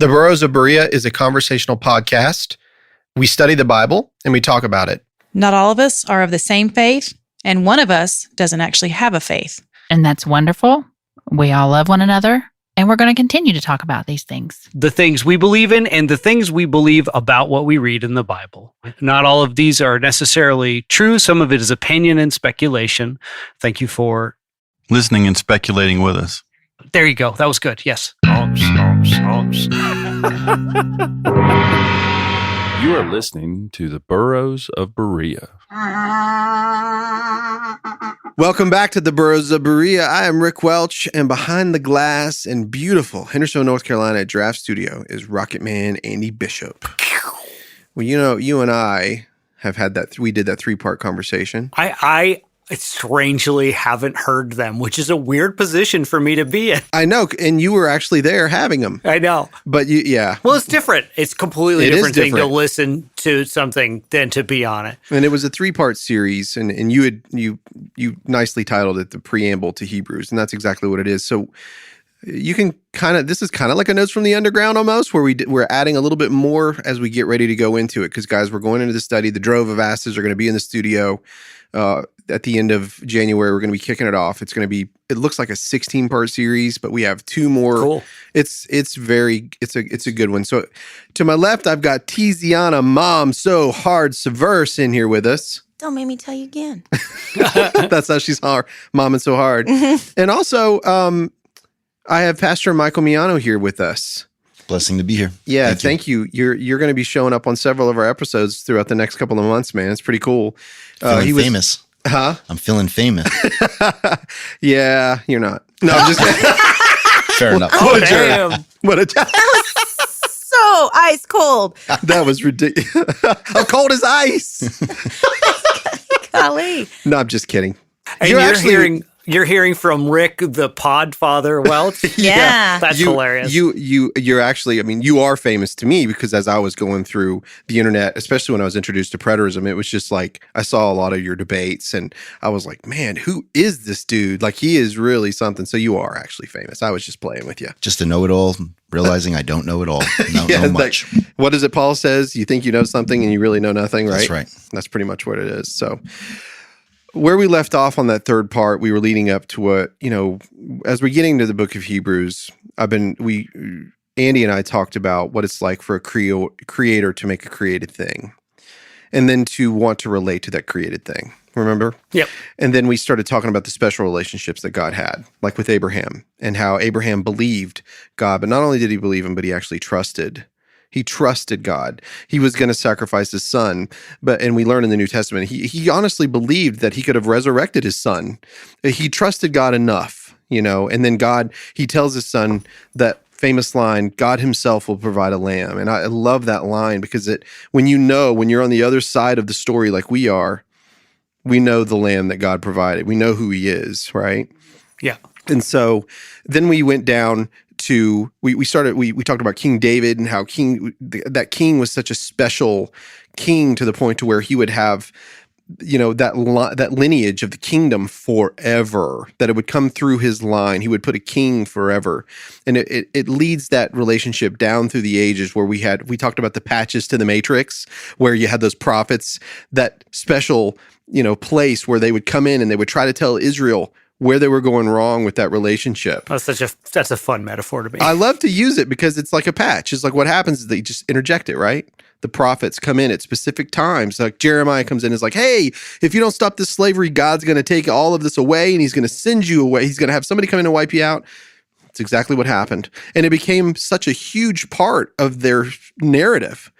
The Burrows of Berea is a conversational podcast. We study the Bible and we talk about it. Not all of us are of the same faith, and one of us doesn't actually have a faith. And that's wonderful. We all love one another, and we're going to continue to talk about these things. The things we believe in and the things we believe about what we read in the Bible. Not all of these are necessarily true. Some of it is opinion and speculation. Thank you for listening and speculating with us. There you go. That was good. Yes. You are listening to the Burrows of Berea. Welcome back to the Burrows of Berea. I am Rick Welch, and behind the glass in beautiful Henderson, North Carolina Draft Studio is Rocket Man Andy Bishop. Well, you know, you and I have had that. We did that 3-part conversation. I strangely haven't heard them, which is a weird position for me to be in. I know, and you were actually there having them. I know. But yeah. Well, it's different. It's completely different thing to listen to something than to be on it. And it was a 3-part series, and you nicely titled it The Preamble to Hebrews, and that's exactly what it is. So you can this is kind of like a Notes from the Underground almost, where we're adding a little bit more as we get ready to go into it. Because guys, we're going into the study. The Drove of Asses are going to be in the studio at the end of January. We're going to be kicking it off. It's going to be, it looks like a 16-part series, but we have 2 more. Cool. It's a good one. So to my left, I've got Tiziana Mom So Hard Subverse in here with us. Don't make me tell you again. That's how she's hard, Mom and So Hard. And also, I have Pastor Michael Miano here with us. Blessing to be here. Yeah, thank you. You're going to be showing up on several of our episodes throughout the next couple of months, man. It's pretty cool. Feeling famous. Huh? I'm feeling famous. Yeah, you're not. No, I'm just kidding. Fair enough. What a jerk. What a jerk. So ice cold. That was ridiculous. How cold is ice? Golly. No, I'm just kidding. And you're hearing from Rick, the Podfather Welch. Yeah. That's hilarious. You're actually, I mean, you are famous to me because as I was going through the internet, especially when I was introduced to preterism, it was just like, I saw a lot of your debates and I was like, man, who is this dude? Like, he is really something. So you are actually famous. I was just playing with you. Just a know-it-all, realizing I don't know it all. Know much. What is it Paul says? You think you know something and you really know nothing, right? That's right. That's pretty much what it is. So where we left off on that 3rd part, we were leading up to what, as we're getting to the book of Hebrews, Andy and I talked about what it's like for a creator to make a created thing and then to want to relate to that created thing. Remember? Yep. And then we started talking about the special relationships that God had, like with Abraham and how Abraham believed God, but not only did he believe him, but he actually trusted. He trusted God. He was going to sacrifice his son, and we learn in the New Testament, he honestly believed that he could have resurrected his son. He trusted God enough, and then God, he tells his son that famous line, God himself will provide a lamb. And I love that line because when you're on the other side of the story like we are, we know the lamb that God provided. We know who he is, right? Yeah. And so then we went down to we talked about King David and how that king was such a special king to the point to where he would have that lineage of the kingdom forever, that it would come through his line. He would put a king forever, and it leads that relationship down through the ages where we talked about the patches to the matrix where you had those prophets, that special place where they would come in and they would try to tell Israel where they were going wrong with that relationship. That's a fun metaphor to me. I love to use it because it's like a patch. It's like what happens is they just interject it, right? The prophets come in at specific times. Like Jeremiah comes in and is like, hey, if you don't stop this slavery, God's going to take all of this away and he's going to send you away. He's going to have somebody come in and wipe you out. It's exactly what happened. And it became such a huge part of their narrative.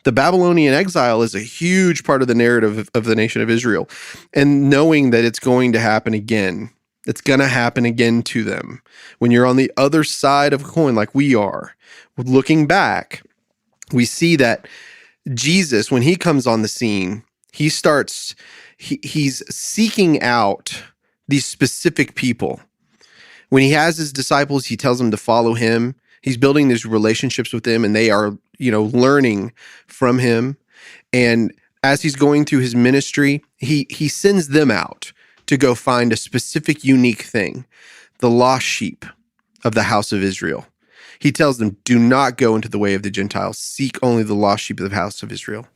The Babylonian exile is a huge part of the narrative of the nation of Israel. And knowing that it's going to happen again, it's going to happen again to them. When you're on the other side of a coin like we are, looking back, we see that Jesus, when he comes on the scene, he's seeking out these specific people. When he has his disciples, he tells them to follow him. He's building these relationships with them, and they are, learning from him. And as he's going through his ministry, he sends them out to go find a specific, unique thing, the lost sheep of the house of Israel. He tells them, do not go into the way of the Gentiles. Seek only the lost sheep of the house of Israel.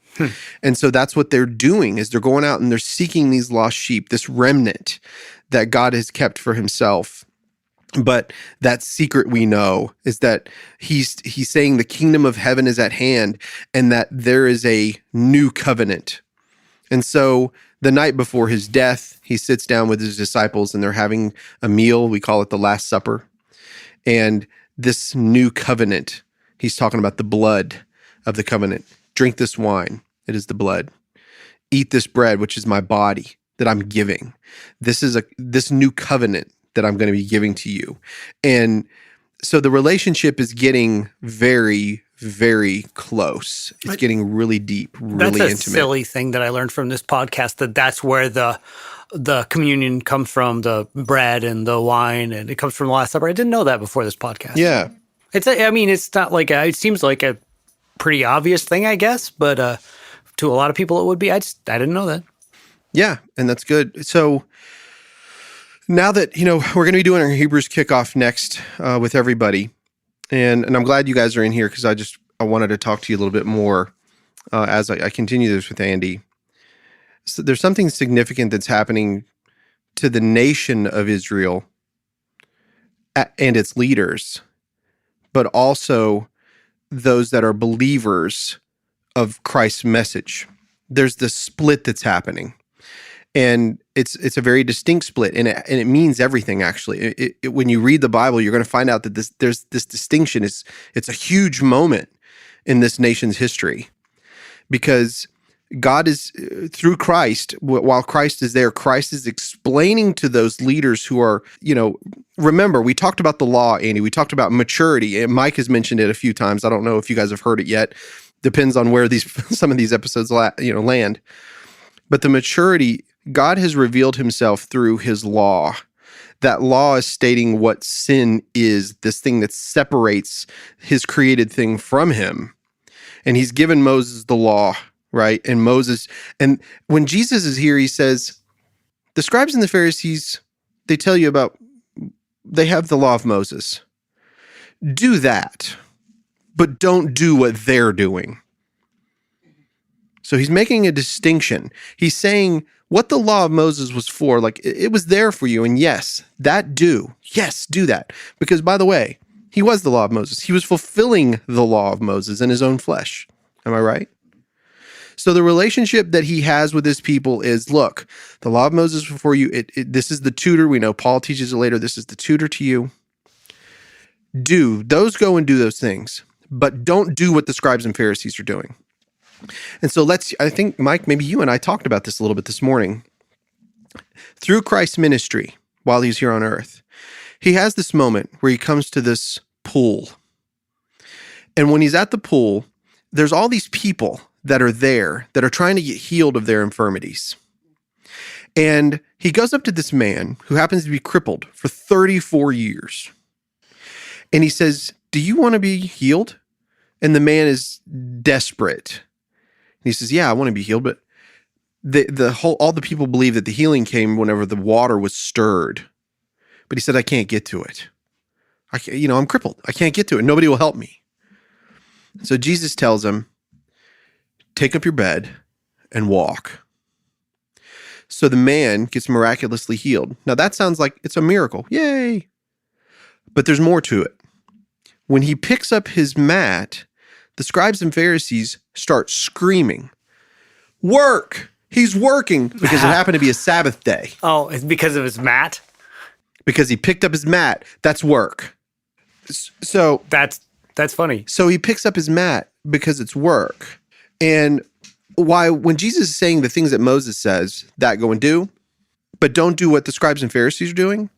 And so that's what they're doing, is they're going out and they're seeking these lost sheep, this remnant that God has kept for himself. But that secret we know is that he's saying the kingdom of heaven is at hand and that there is a new covenant. And so the night before his death, he sits down with his disciples and they're having a meal. We call it the Last Supper. And this new covenant, he's talking about the blood of the covenant. Drink this wine, it is the blood. Eat this bread, which is my body that I'm giving. This is this new covenant that I'm going to be giving to you. And so the relationship is getting very, very close. It's getting really deep, really That's a intimate. silly thing that I learned from this podcast, that's where the communion comes from, the bread and the wine, and it comes from the Last Supper. I didn't know that before this podcast. Yeah. It's not like it seems like a pretty obvious thing, I guess, but to a lot of people it would be. I didn't know that. Yeah, and that's good. So now that, we're going to be doing our Hebrews kickoff next with everybody, and I'm glad you guys are in here because I wanted to talk to you a little bit more as I continue this with Andy. So there's something significant that's happening to the nation of Israel and its leaders, but also those that are believers of Christ's message. There's this split that's happening. And it's a very distinct split, and it means everything. Actually, when you read the Bible, you're going to find out that there's this distinction. It's a huge moment in this nation's history, because God is through Christ. While Christ is there, Christ is explaining to those leaders who are, remember, we talked about the law, Andy. We talked about maturity, and Mike has mentioned it a few times. I don't know if you guys have heard it yet. Depends on where some of these episodes land. But the maturity, God has revealed himself through his law. That law is stating what sin is, this thing that separates his created thing from him. And he's given Moses the law, right? And when Jesus is here, he says, the scribes and the Pharisees, they tell you they have the law of Moses. Do that, but don't do what they're doing. So he's making a distinction. He's saying what the law of Moses was for, like it was there for you. And yes, do that. Because by the way, he was the law of Moses. He was fulfilling the law of Moses in his own flesh. Am I right? So the relationship that he has with his people is, look, the law of Moses was for you. This is the tutor. We know Paul teaches it later. This is the tutor to you. Go and do those things, but don't do what the scribes and Pharisees are doing. And so I think, Mike, maybe you and I talked about this a little bit this morning. Through Christ's ministry, while he's here on earth, he has this moment where he comes to this pool. And when he's at the pool, there's all these people that are there that are trying to get healed of their infirmities. And he goes up to this man who happens to be crippled for 34 years. And he says, do you want to be healed? And the man is desperate. And he says, yeah, I want to be healed. But all the people believe that the healing came whenever the water was stirred. But he said, I can't get to it. I'm crippled. I can't get to it. Nobody will help me. So Jesus tells him, take up your bed and walk. So the man gets miraculously healed. Now that sounds like it's a miracle. Yay. But there's more to it. When he picks up his mat, the scribes and Pharisees start screaming, work! He's working! Because it happened to be a Sabbath day. Oh, it's because of his mat? Because he picked up his mat. That's work. So That's funny. So he picks up his mat because it's work. And when Jesus is saying the things that Moses says, that go and do, but don't do what the scribes and Pharisees are doing.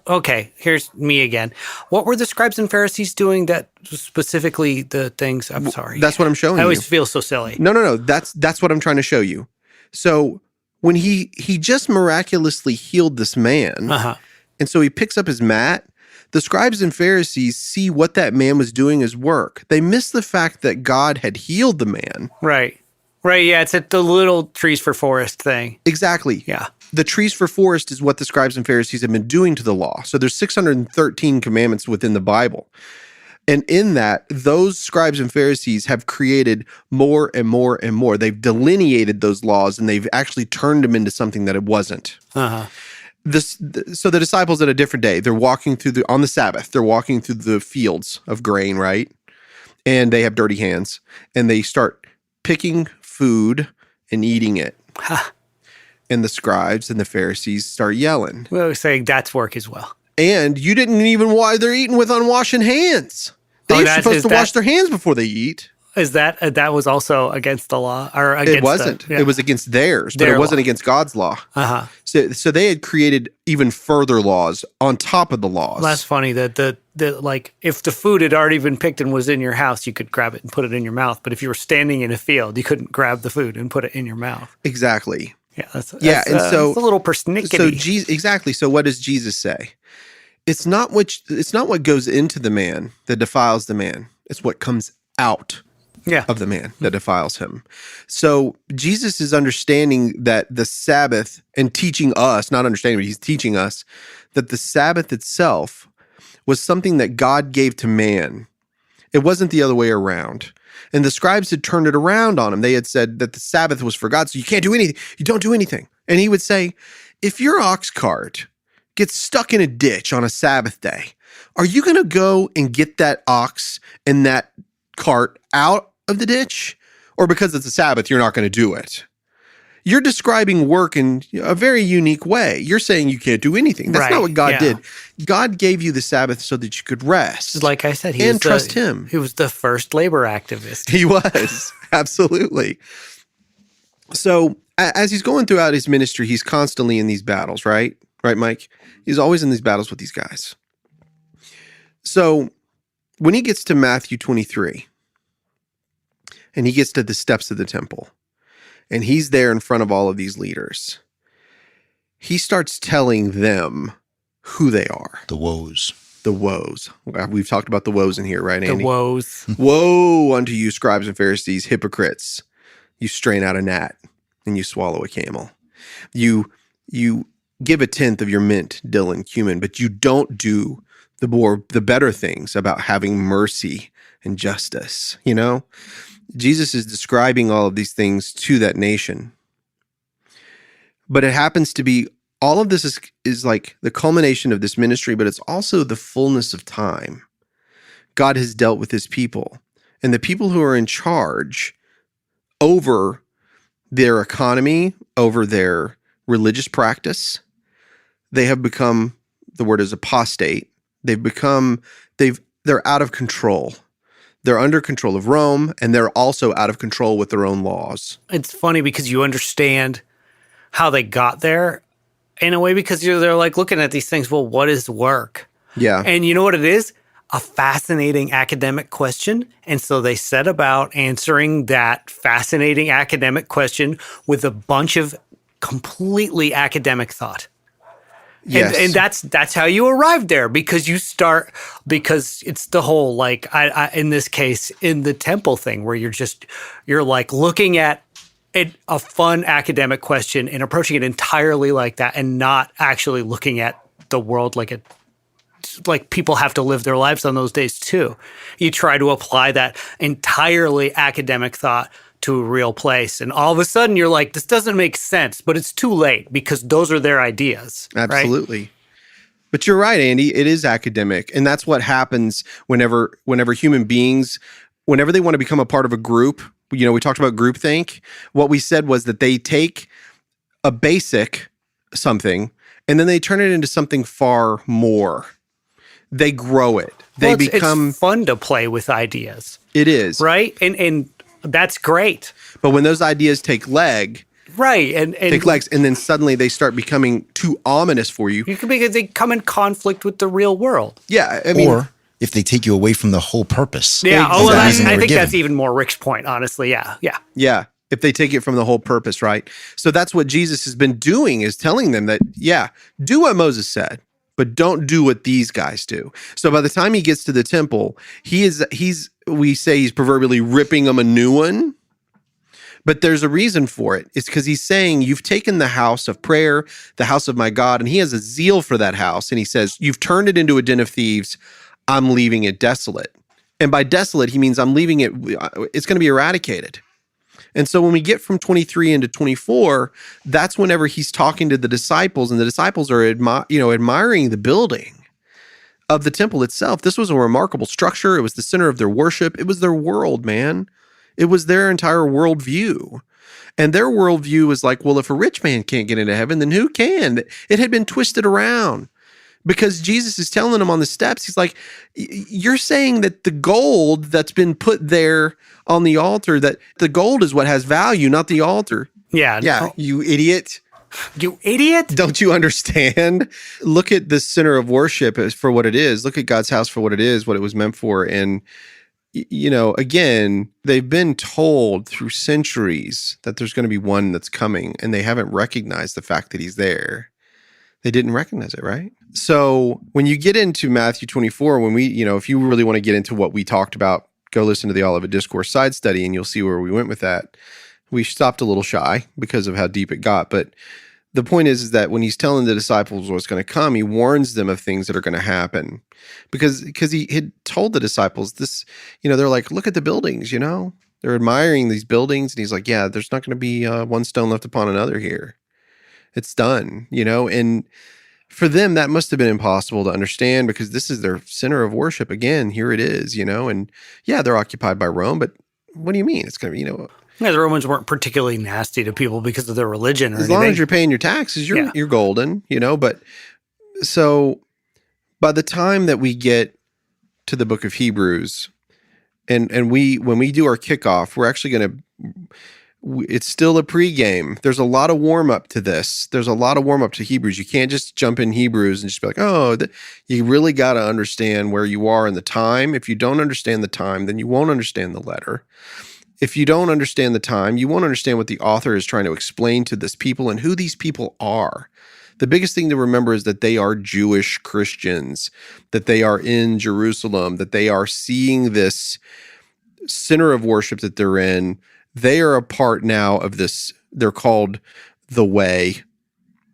Okay, here's me again. What were the scribes and Pharisees doing that specifically the things? I'm sorry. That's what I'm showing you. I always feel so silly. No. That's what I'm trying to show you. So when he just miraculously healed this man, and so he picks up his mat, the scribes and Pharisees see what that man was doing as work. They miss the fact that God had healed the man. Right. Yeah, it's the little trees for forest thing. Exactly. Yeah. The trees for forest is what the scribes and Pharisees have been doing to the law. So there's 613 commandments within the Bible. And in that, those scribes and Pharisees have created more and more and more. They've delineated those laws and they've actually turned them into something that it wasn't. Uh-huh. So the disciples at a different day, they're walking on the Sabbath, they're walking through the fields of grain, right? And they have dirty hands and they start picking food and eating it. Ha. And the scribes and the Pharisees start yelling. Well, we're saying that's work as well. And you didn't even why they're eating with unwashed hands. They're supposed to wash their hands before they eat. Is that was also against the law or against it wasn't. It was against theirs, but Their it wasn't law. against God's law. Uh-huh. So they had created even further laws on top of the laws. That's funny that the like if the food had already been picked and was in your house, you could grab it and put it in your mouth. But if you were standing in a field, you couldn't grab the food and put it in your mouth. Exactly. Yeah, that's and so it's a little persnickety. So exactly. So what does Jesus say? It's not what goes into the man that defiles the man. It's what comes out of the man that defiles him. So Jesus is understanding that the Sabbath and teaching us, not understanding, but he's teaching us that the Sabbath itself was something that God gave to man. It wasn't the other way around. And the scribes had turned it around on him. They had said that the Sabbath was for God, so you can't do anything. You don't do anything. And he would say, if your ox cart gets stuck in a ditch on a Sabbath day, are you going to go and get that ox and that cart out of the ditch? Or because it's a Sabbath, you're not going to do it? You're describing work in a very unique way. You're saying you can't do anything. That's not what God did. God gave you the Sabbath so that you could rest. Like I said, trust him. He was the first labor activist. He was. Absolutely. So as he's going throughout his ministry, he's constantly in these battles, right? Right, Mike? He's always in these battles with these guys. So when he gets to Matthew 23, and he gets to the steps of the temple, and he's there in front of all of these leaders, he starts telling them who they are. The woes. The woes. We've talked about the woes in here, right, Andy? The woes. Woe unto you, scribes and Pharisees, hypocrites. You strain out a gnat and you swallow a camel. You give a tenth of your mint, dill, and cumin, but you don't do the better things about having mercy and justice. You know, Jesus is describing all of these things to that nation. But it happens to be, all of this is like the culmination of this ministry, but it's also the fullness of time. God has dealt with his people, and the people who are in charge over their economy, over their religious practice, they have become, the word is apostate. They're out of control. They're under control of Rome, and they're also out of control with their own laws. It's funny because you understand how they got there in a way, because they're like looking at these things. Well, what is work? Yeah. And you know what it is? A fascinating academic question. And so they set about answering that fascinating academic question with a bunch of completely academic thought. Yes. And that's how you arrive there, because it's the whole, like, I in this case, in the temple thing, where you're like looking at a fun academic question and approaching it entirely like that, and not actually looking at the world like people have to live their lives on those days too. You try to apply that entirely academic thought to a real place, and all of a sudden you're like, this doesn't make sense, but it's too late because those are their ideas. Absolutely. Right? But you're right, Andy. It is academic. And that's what happens whenever human beings, whenever they want to become a part of a group. You know, we talked about groupthink. What we said was that they take a basic something and then they turn it into something far more. They grow it. It's fun to play with ideas. It is. Right? And that's great. But when those ideas take legs, and then suddenly they start becoming too ominous for you. Because they come in conflict with the real world. Yeah, I mean, or if they take you away from the whole purpose. Yeah, I think that's even more Rick's point, honestly. Yeah. If they take it from the whole purpose, right? So that's what Jesus has been doing, is telling them that, do what Moses said, but don't do what these guys do. So by the time he gets to the temple, we say he's proverbially ripping them a new one. But there's a reason for it. It's because he's saying, you've taken the house of prayer, the house of my God, and he has a zeal for that house. And he says, you've turned it into a den of thieves. I'm leaving it desolate. And by desolate, he means I'm leaving it, it's going to be eradicated. And so when we get from 23 into 24, that's whenever he's talking to the disciples, and the disciples are admiring the building of the temple itself. This was a remarkable structure. It was the center of their worship. It was their world, man. It was their entire worldview. And their worldview was like, well, if a rich man can't get into heaven, then who can? It had been twisted around. Because Jesus is telling them on the steps, he's like, you're saying that the gold that's been put there on the altar, that the gold is what has value, not the altar. Yeah. Yeah, No. you idiot. You idiot. Don't you understand? Look at the center of worship as for what it is. Look at God's house for what it is, what it was meant for. And, again, they've been told through centuries that there's going to be one that's coming, and they haven't recognized the fact that he's there. They didn't recognize it, right? So when you get into Matthew 24, when we, if you really want to get into what we talked about, go listen to the Olivet Discourse side study and you'll see where we went with that. We stopped a little shy because of how deep it got. But the point is that when he's telling the disciples what's going to come, he warns them of things that are going to happen. Because he had told the disciples this, they're like, look at the buildings, They're admiring these buildings. And he's like, yeah, there's not going to be one stone left upon another here. It's done, and for them, that must have been impossible to understand because this is their center of worship. Again, here it is, and yeah, they're occupied by Rome, but what do you mean? It's going to be, Yeah, the Romans weren't particularly nasty to people because of their religion or as anything. long as you're paying your taxes, you're golden, but so by the time that we get to the book of Hebrews and when we do our kickoff, we're actually going to, it's still a pregame. There's a lot of warm up to this. There's a lot of warm up to Hebrews. You can't just jump in Hebrews and just be like, you really got to understand where you are in the time. If you don't understand the time, then you won't understand the letter. If you don't understand the time, you won't understand what the author is trying to explain to this people and who these people are. The biggest thing to remember is that they are Jewish Christians, that they are in Jerusalem, that they are seeing this center of worship that they're in. They are a part now of this. They're called the Way.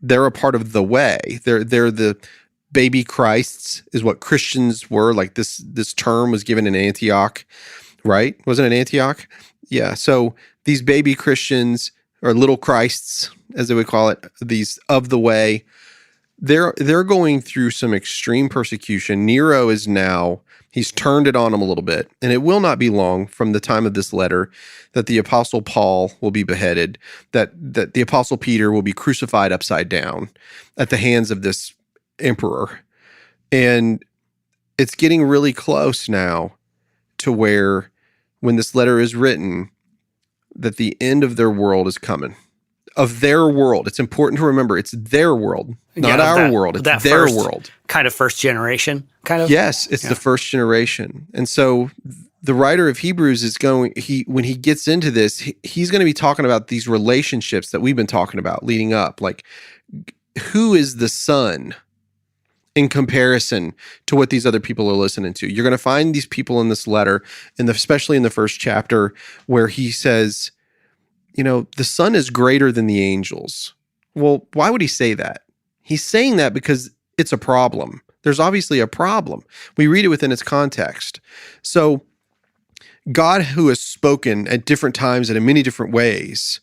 They're a part of the Way. They're the baby Christs is what Christians were. Like this term was given in Antioch, right? Wasn't it Antioch? Yeah. So these baby Christians or little Christs, as they would call it, these of the Way, they're going through some extreme persecution. Nero is now, he's turned it on them a little bit, and it will not be long from the time of this letter that the Apostle Paul will be beheaded, that the Apostle Peter will be crucified upside down at the hands of this emperor. And it's getting really close now to where when this letter is written, that the end of their world is coming. Of their world. It's important to remember it's their world, not our world. It's their world. Kind of first generation, kind of? Yes, it's the first generation. And so the writer of Hebrews is when he gets into this, he's going to be talking about these relationships that we've been talking about leading up. Like, who is the son in comparison to what these other people are listening to? You're going to find these people in this letter, especially in the first chapter, where he says, the son is greater than the angels. Well, why would he say that? He's saying that because it's a problem. There's obviously a problem. We read it within its context. So God, who has spoken at different times and in many different ways,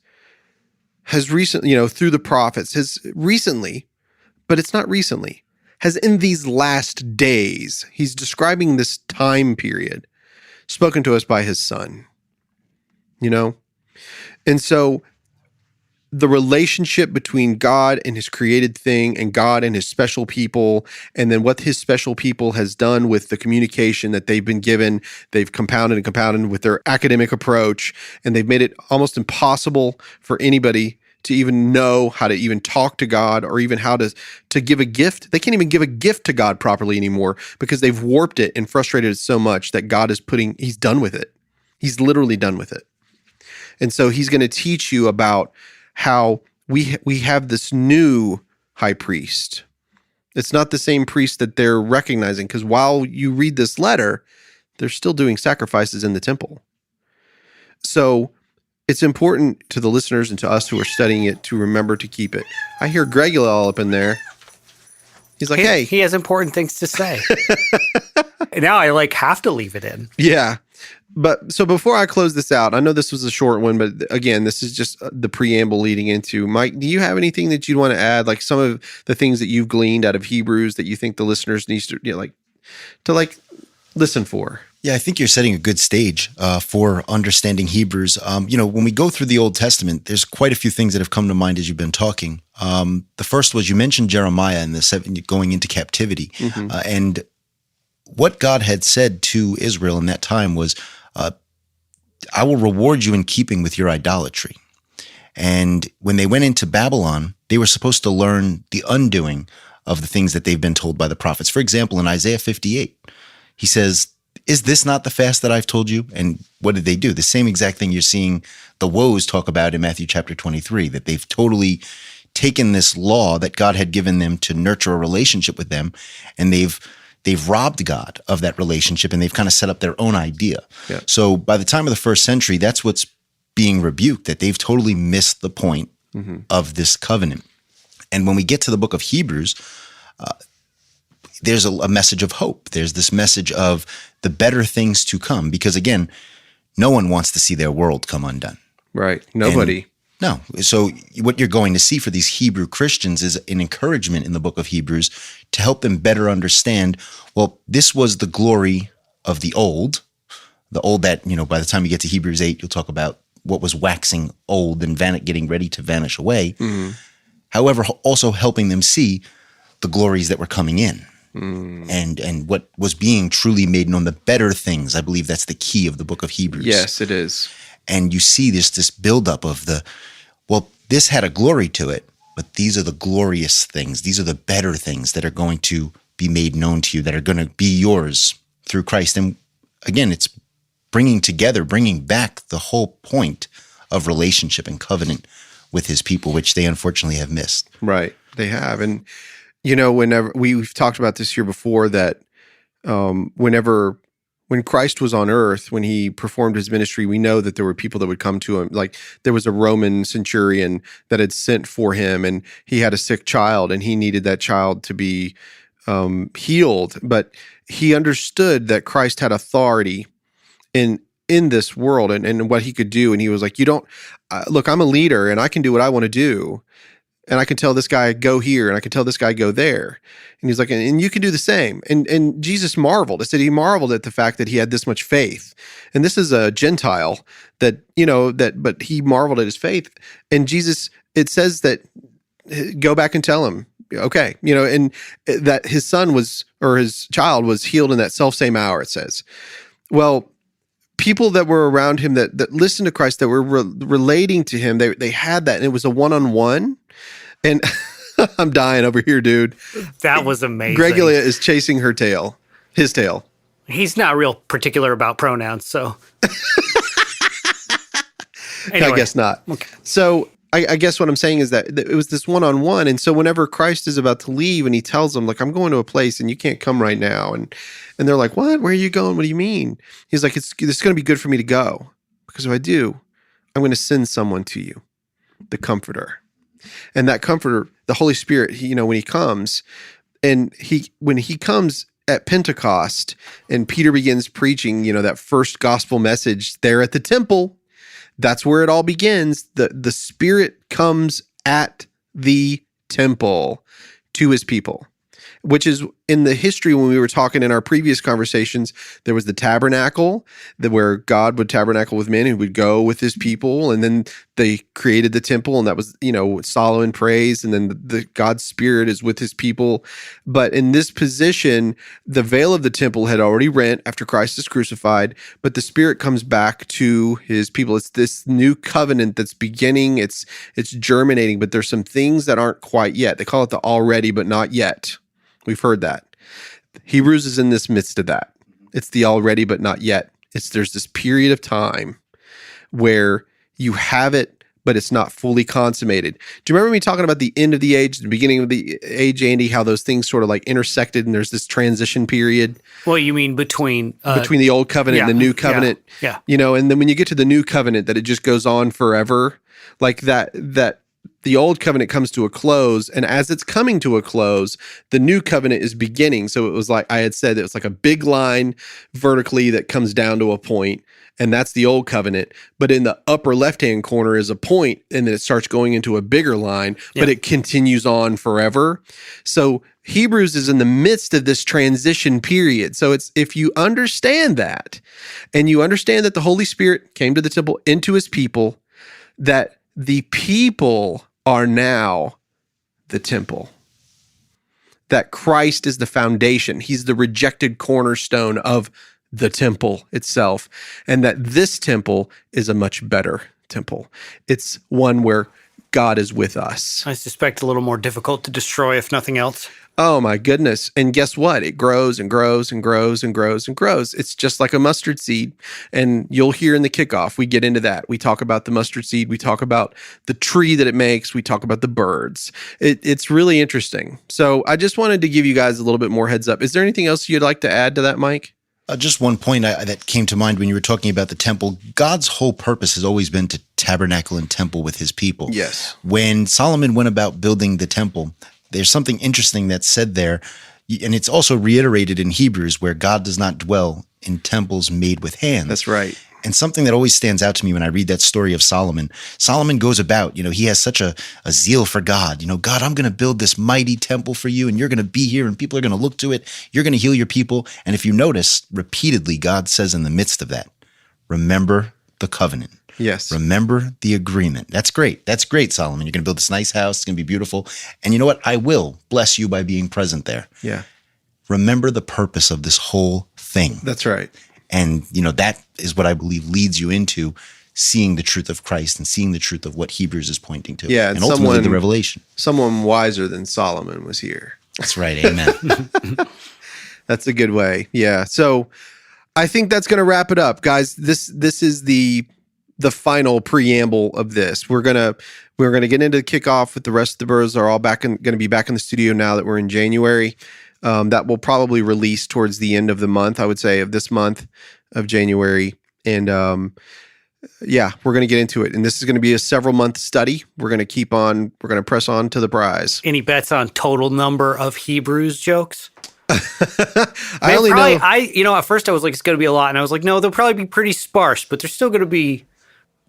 has recently, through the prophets, has recently, but it's not recently, has in these last days, he's describing this time period, spoken to us by his son, And so the relationship between God and his created thing and God and his special people, and then what his special people has done with the communication that they've been given, they've compounded and compounded with their academic approach, and they've made it almost impossible for anybody to even know how to even talk to God or even how to give a gift. They can't even give a gift to God properly anymore because they've warped it and frustrated it so much that God is he's done with it. He's literally done with it. And so he's going to teach you about how we have this new high priest. It's not the same priest that they're recognizing, because while you read this letter, they're still doing sacrifices in the temple. So it's important to the listeners and to us who are studying it to remember to keep it. I hear Greg all up in there. He's like, hey. He has important things to say. Now I like have to leave it in. Yeah. But so before I close this out, I know this was a short one, but again, this is just the preamble leading into Mike. Do you have anything that you'd want to add? Like some of the things that you've gleaned out of Hebrews that you think the listeners needs to, to listen for? Yeah, I think you're setting a good stage for understanding Hebrews. When we go through the Old Testament, there's quite a few things that have come to mind as you've been talking. The first was you mentioned Jeremiah and going into captivity. And what God had said to Israel in that time was, I will reward you in keeping with your idolatry. And when they went into Babylon, they were supposed to learn the undoing of the things that they've been told by the prophets. For example, in Isaiah 58, he says, is this not the fast that I've told you? And what did they do? The same exact thing you're seeing the woes talk about in Matthew chapter 23, that they've totally taken this law that God had given them to nurture a relationship with them, and they've robbed God of that relationship, and they've kind of set up their own idea. Yeah. So by the time of the first century, that's what's being rebuked, that they've totally missed the point of this covenant. And when we get to the book of Hebrews, there's a message of hope. There's this message of the better things to come, because again, no one wants to see their world come undone. Right. Nobody. No. So what you're going to see for these Hebrew Christians is an encouragement in the book of Hebrews to help them better understand, well, this was the glory of the old that, by the time you get to Hebrews 8, you'll talk about what was waxing old and getting ready to vanish away. However, also helping them see the glories that were coming in and what was being truly made known, the better things. I believe that's the key of the book of Hebrews. Yes, it is. And you see this buildup of this had a glory to it, but these are the glorious things. These are the better things that are going to be made known to you, that are going to be yours through Christ. And again, it's bringing back the whole point of relationship and covenant with his people, which they unfortunately have missed. Right. They have. And, whenever we've talked about this here before, that when Christ was on earth, when he performed his ministry, we know that there were people that would come to him. Like there was a Roman centurion that had sent for him, and he had a sick child, and he needed that child to be healed. But he understood that Christ had authority in this world and what he could do. And he was like, look, I'm a leader and I can do what I want to do. And I can tell this guy, go here, and I can tell this guy, go there. And he's like, and you can do the same. And Jesus marveled. I said he marveled at the fact that he had this much faith. And this is a Gentile but he marveled at his faith. And Jesus, it says that, go back and tell him, okay, and that his his child was healed in that self-same hour, it says. Well, people that were around him that listened to Christ, that were relating to him, they had that, and it was a one-on-one. And I'm dying over here, dude. That was amazing. Gregolia is chasing his tail. He's not real particular about pronouns, so. Anyway. I guess not. Okay. So I guess what I'm saying is that it was this one-on-one. And so whenever Christ is about to leave and he tells them, like, I'm going to a place and you can't come right now. And they're like, what? Where are you going? What do you mean? He's like, it's going to be good for me to go, because if I do, I'm going to send someone to you, the Comforter. And that Comforter, the Holy Spirit, when he comes, when he comes at Pentecost and Peter begins preaching, that first gospel message there at the temple, that's where it all begins. The Spirit comes at the temple to his people, which is in the history when we were talking in our previous conversations. There was the tabernacle, where God would tabernacle with men who would go with his people. And then they created the temple, and that was, Solomon prays. And then the God's Spirit is with his people. But in this position, the veil of the temple had already rent after Christ is crucified, but the Spirit comes back to his people. It's this new covenant that's beginning. It's germinating, but there's some things that aren't quite yet. They call it the already, but not yet. We've heard that. Hebrews is in this midst of that. It's the already, but not yet. There's this period of time where you have it, but it's not fully consummated. Do you remember me talking about the end of the age, the beginning of the age, Andy, how those things sort of like intersected and there's this transition period? Well, you mean between the old covenant and the new covenant? Yeah. And then when you get to the new covenant, that it just goes on forever, like that the old covenant comes to a close, and as it's coming to a close, the new covenant is beginning. So it was like I had said, it was like a big line vertically that comes down to a point, and that's the old covenant. But in the upper left-hand corner is a point, and then it starts going into a bigger line, but it continues on forever. So Hebrews is in the midst of this transition period. So it's, if you understand that, and you understand that the Holy Spirit came to the temple into his people, that the people are now the temple, that Christ is the foundation. He's the rejected cornerstone of the temple itself, and that this temple is a much better temple. It's one where God is with us. I suspect a little more difficult to destroy, if nothing else. Oh my goodness. And guess what? It grows and grows and grows and grows and grows. It's just like a mustard seed. And you'll hear in the kickoff, we get into that. We talk about the mustard seed. We talk about the tree that it makes. We talk about the birds. It's really interesting. So I just wanted to give you guys a little bit more heads up. Is there anything else you'd like to add to that, Mike? Just one point that came to mind when you were talking about the temple. God's whole purpose has always been to tabernacle and temple with his people. Yes. When Solomon went about building the temple, there's something interesting that's said there, and it's also reiterated in Hebrews, where God does not dwell in temples made with hands. That's right. And something that always stands out to me when I read that story of Solomon, Solomon goes about, he has such a zeal for God. God, I'm going to build this mighty temple for you, and you're going to be here, and people are going to look to it. You're going to heal your people. And if you notice, repeatedly, God says in the midst of that, remember the covenant. Yes. Remember the agreement. That's great. That's great, Solomon. You're going to build this nice house. It's going to be beautiful. And you know what? I will bless you by being present there. Yeah. Remember the purpose of this whole thing. That's right. And, that is what I believe leads you into seeing the truth of Christ and seeing the truth of what Hebrews is pointing to. Yeah. And ultimately the revelation. Someone wiser than Solomon was here. That's right. Amen. That's a good way. Yeah. So I think that's going to wrap it up, guys. This is the final preamble of this. We're gonna get into the kickoff with the rest of the birds are all going to be back in the studio now that we're in January. That will probably release towards the end of the month, I would say, of this month of January. And we're going to get into it. And this is going to be a several month study. We're going to press on to the prize. Any bets on total number of Hebrews jokes? I only know. At first I was like, it's going to be a lot. And I was like, no, they'll probably be pretty sparse, but there's still going to be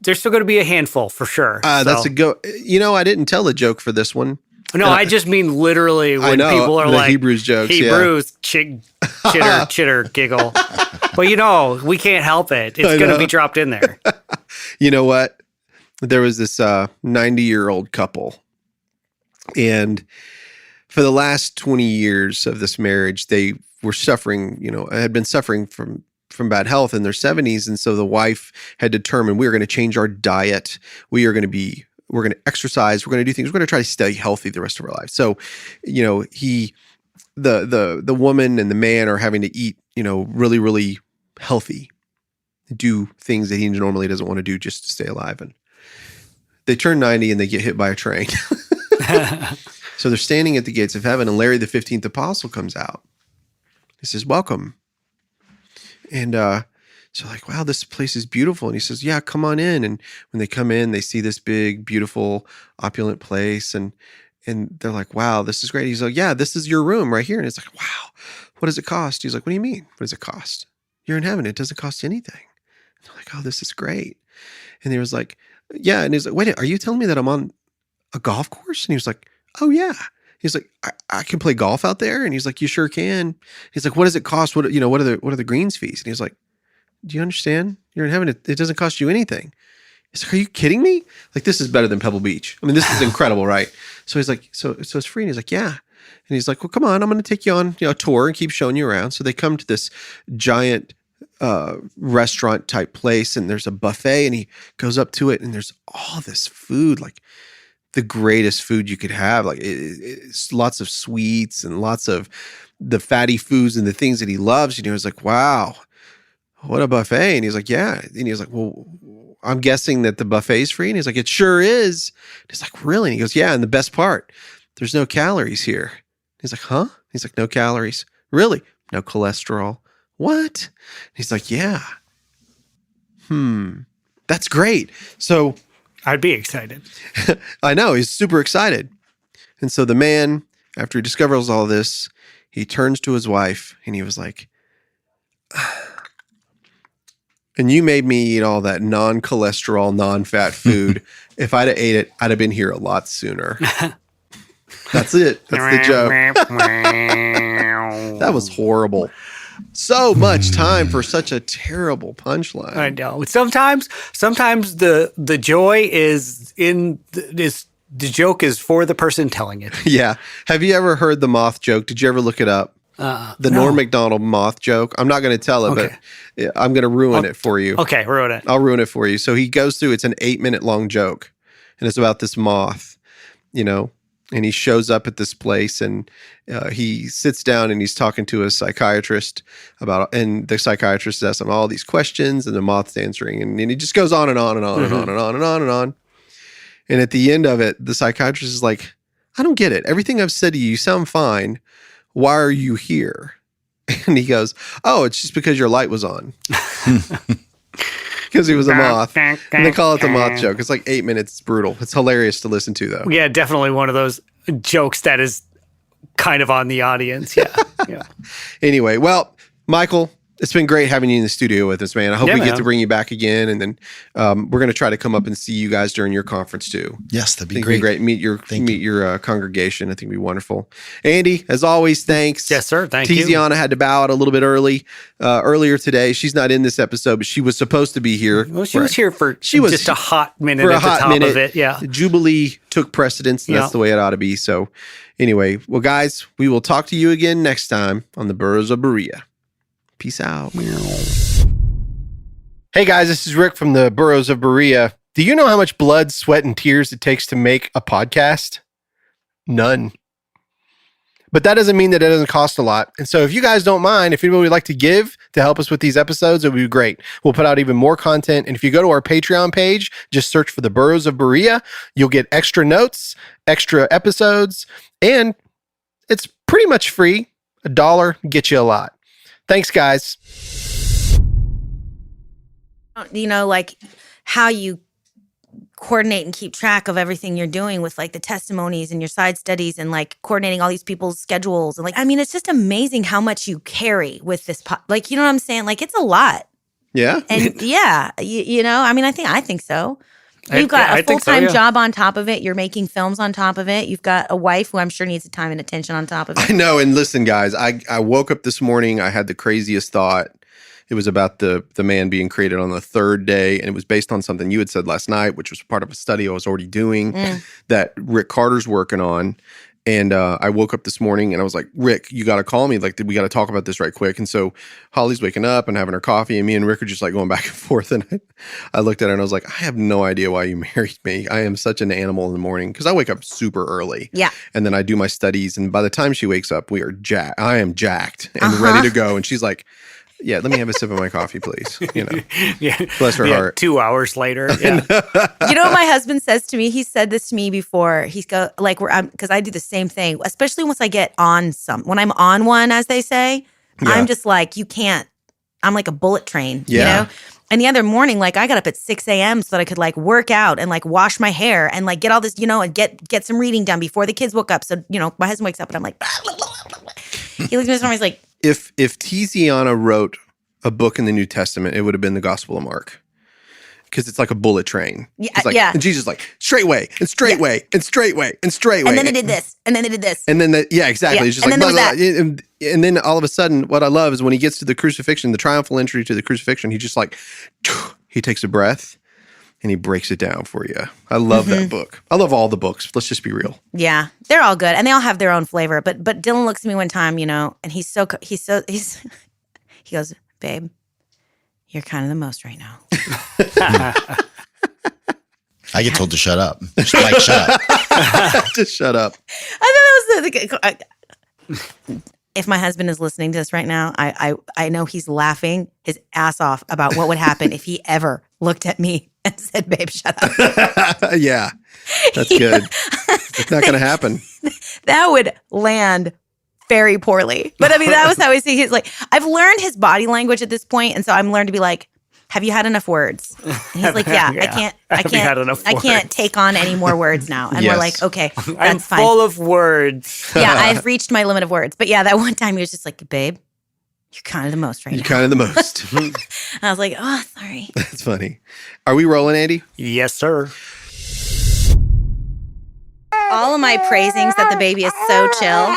a handful for sure. That's a go. I didn't tell a joke for this one. No, I just mean literally when people are the like Hebrews jokes. Hebrews, chitter, giggle. But we can't help it. It's going to be dropped in there. You know what? There was this 90-year-old couple, and for the last 20 years of this marriage, they were suffering. Had been suffering from bad health in their 70s, and so the wife had determined, we are going to change our diet. We're going to exercise. We're going to do things. We're going to try to stay healthy the rest of our life. So, the woman and the man are having to eat, really, really healthy, do things that he normally doesn't want to do just to stay alive. And they turn 90 and they get hit by a train. So they're standing at the gates of heaven, and Larry, the 15th apostle, comes out. He says, welcome. And, so like, wow, this place is beautiful. And he says, yeah, come on in. And when they come in, they see this big, beautiful, opulent place. And they're like, wow, this is great. He's like, yeah, this is your room right here. And it's like, wow, what does it cost? He's like, what do you mean? What does it cost? You're in heaven. It doesn't cost anything. And they're like, oh, this is great. And he was like, yeah. And he's like, wait, are you telling me that I'm on a golf course? And he was like, oh yeah. He's like, I can play golf out there. And he's like, you sure can. He's like, what does it cost? What are the greens fees? And he's like, do you understand? You're in heaven. It doesn't cost you anything. He's like, are you kidding me? Like, this is better than Pebble Beach. I mean, this is incredible, right? So he's like, so it's free. And he's like, yeah. And he's like, well, come on, I'm going to take you on a tour and keep showing you around. So they come to this giant restaurant type place, and there's a buffet, and he goes up to it, and there's all this food, like the greatest food you could have. Like it's lots of sweets and lots of the fatty foods and the things that he loves. He's like, wow, what a buffet. And he's like, yeah. And he's like, well, I'm guessing that the buffet's free. And he's like, it sure is. And he's like, really? And he goes, yeah. And the best part, there's no calories here. He's like, huh? He's like, no calories. Really? No cholesterol. What? And he's like, yeah. That's great. So I'd be excited. I know, he's super excited. And so the man, after he discovers all this, he turns to his wife and he was like, and you made me eat all that non-cholesterol, non-fat food. If I'd have ate it, I'd have been here a lot sooner. That's it. That's the joke. That was horrible. So much time for such a terrible punchline. I know. Sometimes the joy is in this. The joke is for the person telling it. Yeah. Have you ever heard the moth joke? Did you ever look it up? The no. Norm Macdonald moth joke. I'm not going to tell it, Okay. but I'm going to ruin it for you. Okay, ruin it. I'll ruin it for you. So he goes through, it's an 8-minute long joke, and it's about this moth, and he shows up at this place, and he sits down and he's talking to a psychiatrist and the psychiatrist asks him all these questions, and the moth's answering, and he just goes on and on and on and on and on and on and on. And at the end of it, the psychiatrist is like, I don't get it. Everything I've said to you, you sound fine. Why are you here? And he goes, oh, it's just because your light was on. Because he was a moth. And they call it the moth joke. It's like 8 minutes. It's brutal. It's hilarious to listen to, though. Yeah, definitely one of those jokes that is kind of on the audience. Yeah. Yeah. Anyway, well, Michael, it's been great having you in the studio with us, man. I hope we get to bring you back again. And then we're going to try to come up and see you guys during your conference, too. Yes, that'd be It'd be great. Meet your congregation. I think it'd be wonderful. Andy, as always, thanks. Yes, sir. Thank you. Tiziana had to bow out a little bit earlier today. She's not in this episode, but she was supposed to be here. Well, she was here for just a hot minute at the top of it. Yeah. Jubilee took precedence, and that's the way it ought to be. So anyway, well, guys, we will talk to you again next time on the Burros of Berea. Peace out. Hey guys, this is Rick from the Burros of Berea. Do you know how much blood, sweat, and tears it takes to make a podcast? None. But that doesn't mean that it doesn't cost a lot. And so if you guys don't mind, if anybody would like to give to help us with these episodes, it would be great. We'll put out even more content. And if you go to our Patreon page, just search for the Burros of Berea, you'll get extra notes, extra episodes, and it's pretty much free. $1 gets you a lot. Thanks, guys. Like how you coordinate and keep track of everything you're doing with like the testimonies and your side studies and like coordinating all these people's schedules. And it's just amazing how much you carry with this. You know what I'm saying? Like, it's a lot. Yeah. And yeah, I think so. You've got a full-time job on top of it. You're making films on top of it. You've got a wife who I'm sure needs the time and attention on top of it. I know. And listen, guys, I woke up this morning. I had the craziest thought. It was about the man being created on the third day. And it was based on something you had said last night, which was part of a study I was already doing that Rick Carter's working on. And I woke up this morning and I was like, Rick, you got to call me. Like, we got to talk about this right quick. And so Holly's waking up and having her coffee, and me and Rick are just like going back and forth. And I looked at her and I was like, I have no idea why you married me. I am such an animal in the morning because I wake up super early. Yeah. And then I do my studies. And by the time she wakes up, I am jacked and ready to go. And she's like, yeah, let me have a sip of my coffee, please. Yeah. Bless her heart. 2 hours later. Yeah. You know what my husband says to me? He said this to me before. He's because I do the same thing, especially once I get on when I'm on one, as they say, I'm just like, you can't, I'm like a bullet train, you know? And the other morning, like I got up at 6 a.m. so that I could like work out and like wash my hair and like get all this, and get some reading done before the kids woke up. So, my husband wakes up and I'm like, he looks at me and he's like, If Tiziana wrote a book in the New Testament, it would have been the Gospel of Mark. Because it's like a bullet train. Yeah. And Jesus is like, straight way, and straight way, and straight way, and straight way. And then they did this, and then they did this. And then, exactly. Yeah. It's just and like, then blah, there blah, blah. And then all of a sudden, what I love is when he gets to the crucifixion, the triumphal entry to the crucifixion, he just like, he takes a breath and he breaks it down for you. I love that book. I love all the books. Let's just be real. Yeah, they're all good, and they all have their own flavor. But Dylan looks at me one time, and he goes, babe, you're kind of the most right now. I get told to shut up. Just like, shut up. Just shut up. I thought that was if my husband is listening to this right now, I know he's laughing his ass off about what would happen if he ever looked at me and said, babe, shut up. Yeah, that's good. It's not going to happen. That would land very poorly. But I mean, that was how I see his, like, I've learned his body language at this point. And so I'm learned to be like, have you had enough words? And he's like, yeah, Have you had enough I can't words? take on any more words now. And we're like, okay, I'm that's fine. full of words. Yeah, I've reached my limit of words. But yeah, that one time he was just like, babe, you're kind of the most right You're now. kind of the most. I was like, oh, sorry. That's funny. Are we rolling, Andy? Yes, sir. All of my praisings that the baby is so chill.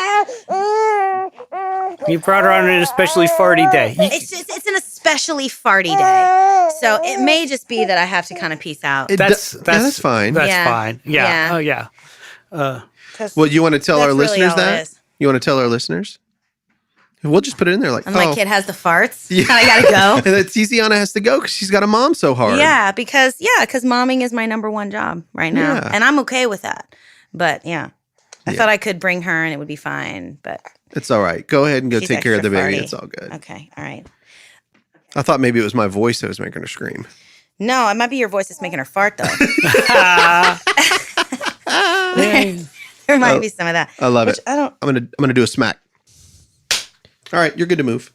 You brought her on an especially farty day. It's an especially farty day. So it may just be that I have to kind of peace out. That's fine. That's Yeah. fine. Yeah. Yeah. Oh, yeah. Well, you want to tell our That's really listeners all it that? is. You want to tell our listeners? We'll just put it in there like, And my kid has the farts. Yeah. And I gotta go. And then Tiziana has to go because she's got a mom so hard. Yeah, because momming is my number one job right now. Yeah. And I'm okay with that. But yeah. I thought I could bring her and it would be fine. But It's all right. Go ahead and go she's take care of the extra baby. farty. It's all good. Okay. All right. I thought maybe it was my voice that was making her scream. No, it might be your voice that's making her fart though. There might be some of that. I love Which it. I don't I'm gonna do a smack. All right, you're good to move.